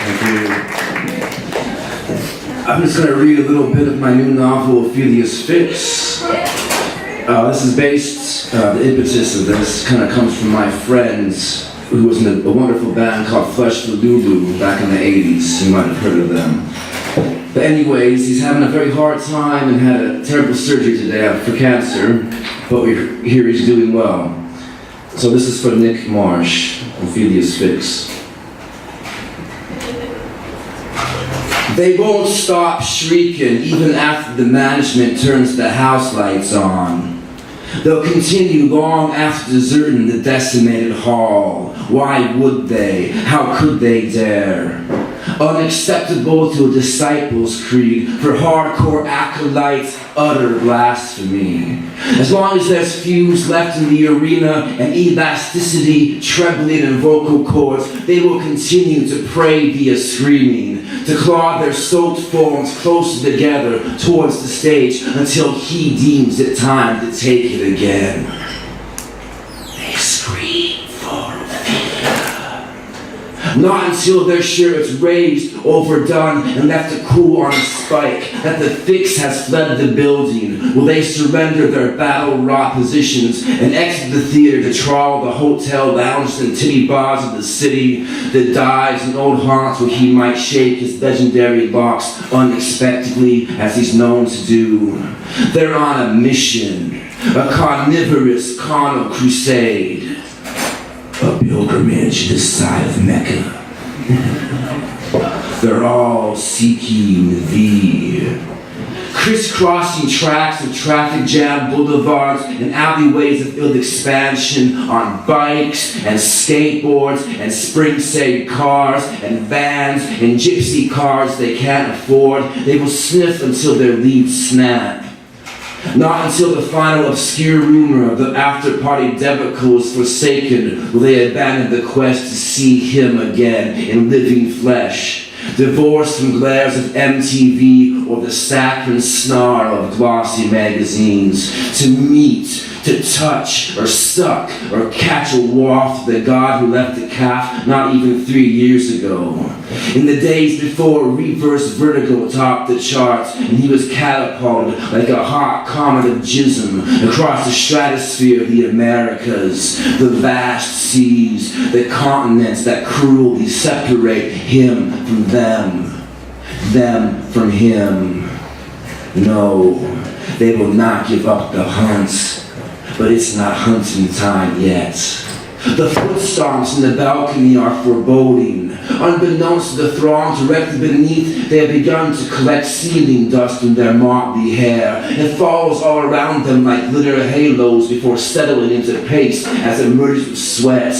Thank you. I'm just going to read a little bit of my new novel, Ophelia's Fix. This is based, the impetus of this kind of comes from my friends who was in a wonderful band called Flesh for Lulu back in the 80s. You might have heard of them. But anyways, he's having a very hard time and had a terrible surgery today for cancer, but we hear he's doing well. So this is for Nick Marsh, Ophelia's Fix. They won't stop shrieking even after the management turns the house lights on. They'll continue long after deserting the decimated hall. Why would they? How could they dare? Unacceptable to a disciples' creed, for hardcore acolytes, utter blasphemy. As long as there's fumes left in the arena and elasticity trembling in vocal cords, they will continue to pray via screaming, to claw their soaked forms closer together towards the stage until he deems it time to take it again. They scream for not until they're sure it's raised, overdone, and left to cool on a spike, that the fix has fled the building, will they surrender their battle-wrought positions and exit the theater to trawl the hotel lounges and titty bars of the city that dives in old haunts where he might shake his legendary locks unexpectedly as he's known to do. They're on a mission, a carnivorous carnal crusade. A pilgrimage this side of Mecca. They're all seeking thee. Crisscrossing tracks of traffic jam boulevards and alleyways of ill expansion on bikes and skateboards and spring-saved cars and vans and gypsy cars they can't afford. They will sniff until their leaves snap. Not until the final obscure rumor of the after-party debacle is forsaken will they abandon the quest to see him again in living flesh, divorced from glares of MTV or the saccharine snarl of glossy magazines, to meet, to touch, or suck, or catch a waft of the god who left the calf not even 3 years ago. In the days before reverse vertigo topped the charts, and he was catapulted like a hot comet of jism across the stratosphere of the Americas, the vast seas, the continents that cruelly separate him from them from him. No, they will not give up the hunt. But it's not hunting time yet. The footstomps in the balcony are foreboding. Unbeknownst to the throng directly beneath, they have begun to collect ceiling dust in their motley hair. It falls all around them like glitter halos before settling into paste as it merges with sweat.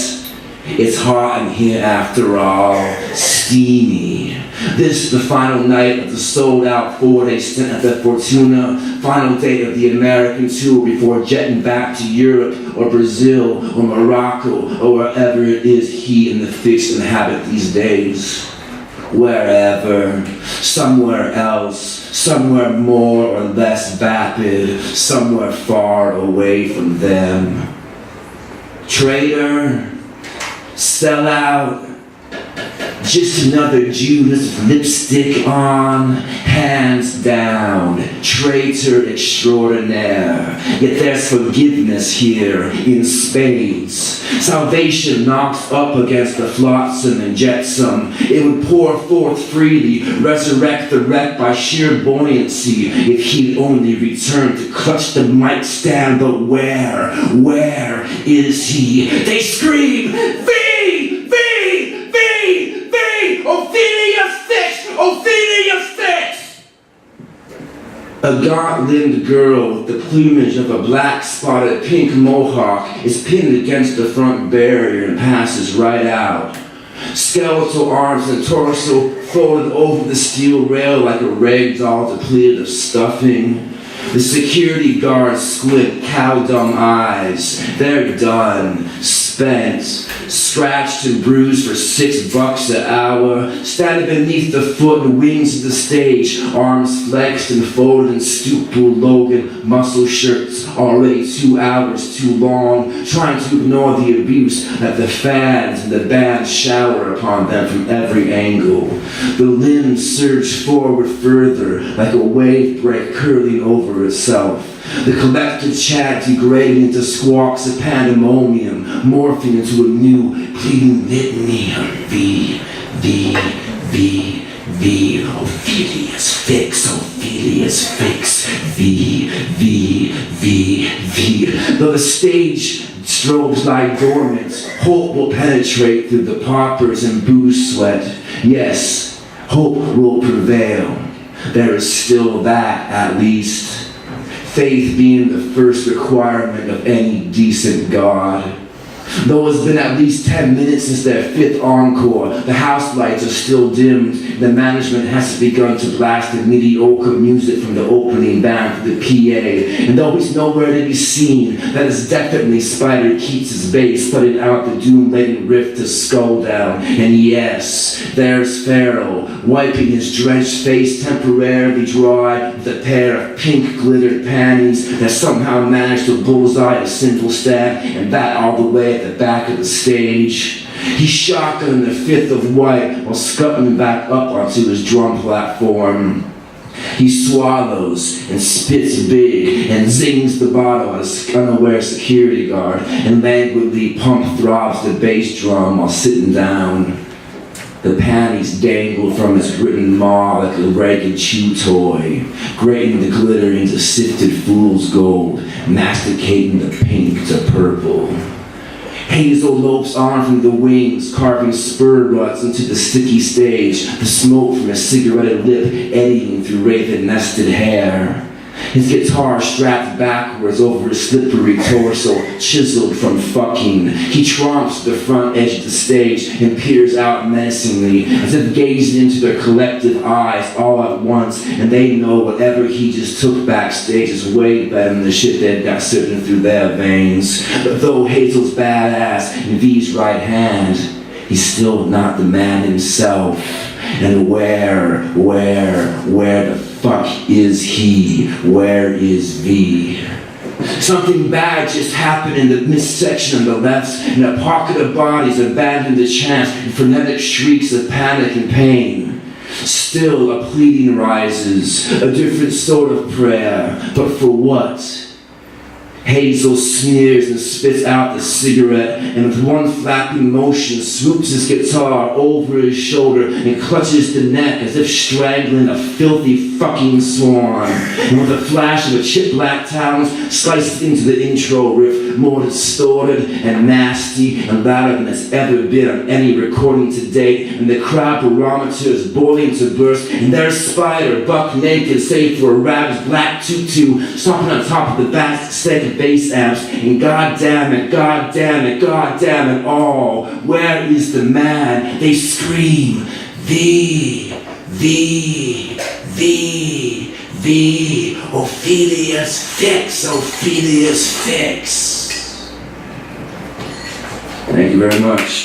It's hot in here after all, steamy. This is the final night of the sold-out 4-day stint at the Fortuna, final day of the American tour before jetting back to Europe or Brazil or Morocco or wherever it is he and the fix inhabit these days. Wherever, somewhere else, somewhere more or less vapid, somewhere far away from them. Traitor, sellout, just another Judas with lipstick on, hands down, traitor extraordinaire. Yet there's forgiveness here in spades. Salvation knocks up against the flotsam and jetsam. It would pour forth freely, resurrect the wreck by sheer buoyancy if he'd only return to clutch the mic stand. But where is he? They scream, "Fee! Fee! Fee! Fee! Ophelia's Fix! Ophelia's Fix!" A gaunt-limbed girl with the plumage of a black-spotted pink mohawk is pinned against the front barrier and passes right out. Skeletal arms and torso folded over the steel rail like a rag doll depleted of stuffing. The security guards squint cow-dumb eyes. They're done. spent, scratched and bruised for $6 an hour, standing beneath the foot and wings of the stage, arms flexed and folded in stupid Logan muscle shirts, already 2 hours too long, trying to ignore the abuse that the fans and the band shower upon them from every angle. The limbs surge forward further, like a wave break curling over itself. The collective chant degrading into squawks of pandemonium, morphing into a new pleading litany of V, Ophelia's fix, Ophelia's fix, V. Though the stage strobes lie dormant, hope will penetrate through the poppers and booze sweat. Yes, hope will prevail. There is still that, at least. Faith being the first requirement of any decent God. Though it's been at least 10 minutes since their 5th encore, the house lights are still dimmed, the management hasn't begun to blast the mediocre music from the opening band through the PA, and though he's nowhere to be seen, that is definitely Spider Keats' bass thudding out the doom-laden riff to Skull Down. And yes, there's Pharaoh, wiping his drenched face temporarily dry with a pair of pink glittered panties that somehow managed to bullseye a sinful stab, and that all the way at the back of the stage. He shotgunned the 5th of white while scuttling back up onto his drum platform. He swallows and spits big and zings the bottle at his unaware security guard and languidly pump throbs the bass drum while sitting down. The panties dangle from his gritting maw like a ragged chew toy, grating the glitter into sifted fool's gold, masticating the pink to purple. Hazel lopes on from the wings, carving spur ruts into the sticky stage, the smoke from a cigarette lip eddying through raven-nested hair. His guitar strapped backwards over his slippery torso, chiseled from fucking. He tromps the front edge of the stage and peers out menacingly, as if gazing into their collective eyes all at once, and they know whatever he just took backstage is way better than the shit they've got sifting through their veins. But though Hazel's badass in V's right hand, he's still not the man himself. And where the fuck is he? Where is V? Something bad just happened in the midsection on the left, and a pocket of bodies abandoned the chant in frenetic shrieks of panic and pain. Still a pleading rises, a different sort of prayer, but for what? Hazel sneers and spits out the cigarette, and with one flapping motion swoops his guitar over his shoulder and clutches the neck as if strangling a filthy fucking swan. And with a flash of a chip black talons slices into the intro riff, more distorted and nasty and louder than it's ever been on any recording to date, and the crowd barometer is boiling to burst, and there's Spider, buck naked save for a rabbit's black tutu, stomping on top of the basket bass amps, and goddamn it all, where is the man? They scream, V, Ophelia's fix, Ophelia's fix. Thank you very much.